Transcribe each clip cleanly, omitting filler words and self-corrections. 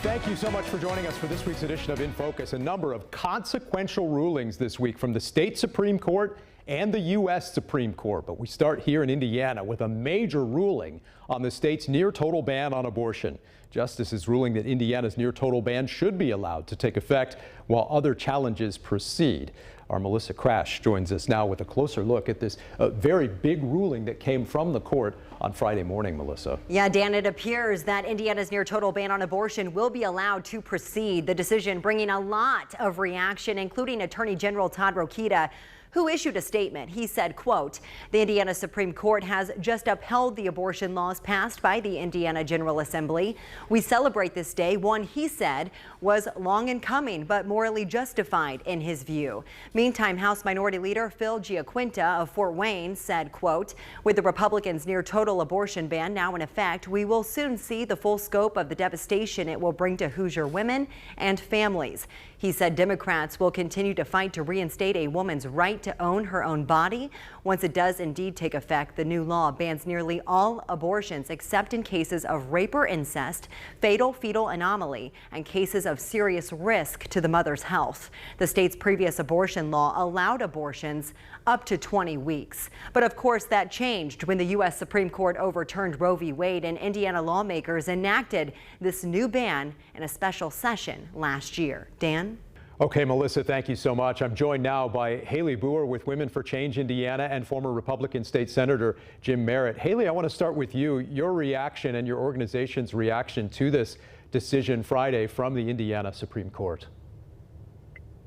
Thank you so much for joining us for this week's edition of In Focus. A number of consequential rulings this week from the state Supreme Court and the U.S. Supreme Court. But we start here in Indiana with a major ruling on the state's near-total ban on abortion. Justices ruling that Indiana's near-total ban should be allowed to take effect while other challenges proceed. Our Melissa Crash joins us now with a closer look at this very big ruling that came from the court on Friday morning, Melissa. Yeah, Dan, it appears that Indiana's near-total ban on abortion will be allowed to proceed. The decision bringing a lot of reaction, including Attorney General Todd Rokita, who issued a statement. He said, quote, "The Indiana Supreme Court has just upheld the abortion laws passed by the Indiana General Assembly. We celebrate this day, one he said was long in coming, but morally justified in his view." Meantime, House Minority Leader Phil Giaquinta of Fort Wayne said, quote, "With the Republicans' near-total abortion ban now in effect, we will soon see the full scope of the devastation it will bring to Hoosier women and families." He said Democrats will continue to fight to reinstate a woman's right to own her own body. Once it does indeed take effect, the new law bans nearly all abortions except in cases of rape or incest, fatal fetal anomaly, and cases of serious risk to the mother's health. The state's previous abortion law allowed abortions up to 20 weeks. But of course, that changed when the U.S. Supreme Court overturned Roe v. Wade, and Indiana lawmakers enacted this new ban in a special session last year. Dan? Okay, Melissa, thank you so much. I'm joined now by Haley Boer with Women for Change Indiana and former Republican State Senator Jim Merritt. Haley, I want to start with you. Your reaction and your organization's reaction to this decision Friday from the Indiana Supreme Court.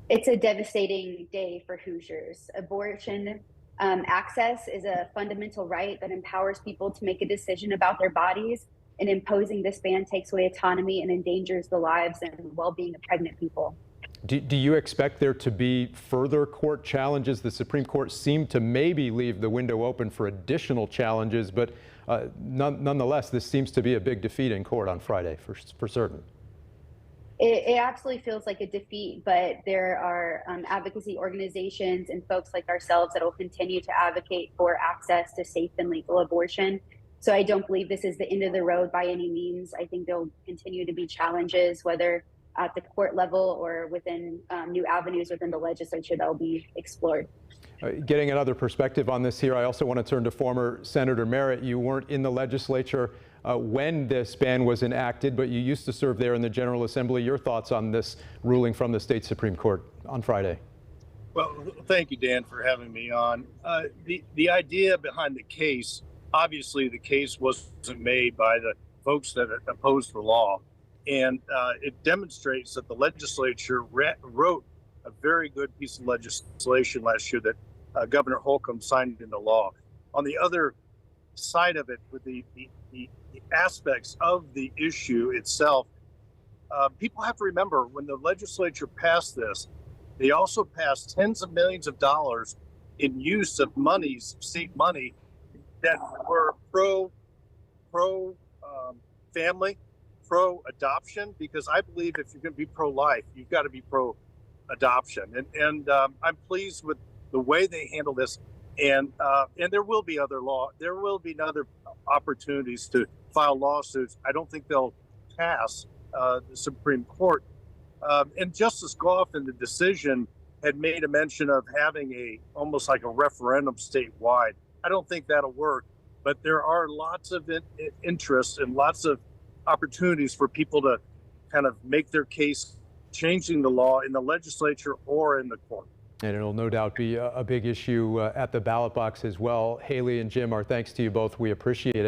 It's a devastating day for Hoosiers. Abortion access is a fundamental right that empowers people to make a decision about their bodies, and imposing this ban takes away autonomy and endangers the lives and well-being of pregnant people. Do you expect there to be further court challenges? The Supreme Court seemed to maybe leave the window open for additional challenges, but nonetheless, this seems to be a big defeat in court on Friday, for certain. It absolutely feels like a defeat, but there are advocacy organizations and folks like ourselves that will continue to advocate for access to safe and legal abortion. So I don't believe this is the end of the road by any means. I think there'll continue to be challenges, whether at the court level or within new avenues within the legislature that will be explored. Getting another perspective on this here, I also want to turn to former Senator Merritt. You weren't in the legislature when this ban was enacted, but you used to serve there in the General Assembly. Your thoughts on this ruling from the state Supreme Court on Friday? Well, thank you, Dan, for having me on. The idea behind the case, obviously the case wasn't made by the folks that opposed the law. And it demonstrates that the legislature wrote a very good piece of legislation last year that Governor Holcomb signed into law. On the other side of it, with the aspects of the issue itself, people have to remember when the legislature passed this, they also passed tens of millions of dollars in use of monies, state money, that were pro-family, pro-adoption, because I believe if you're going to be pro-life, you've got to be pro-adoption. And I'm pleased with the way they handle this. And there will be other other opportunities to file lawsuits. I don't think they'll pass the Supreme Court. And Justice Goff in the decision had made a mention of having almost like a referendum statewide. I don't think that'll work, but there are lots of interest and lots of opportunities for people to kind of make their case changing the law in the legislature or in the court. And it'll no doubt be a big issue at the ballot box as well. Haley and Jim, our thanks to you both. We appreciate it.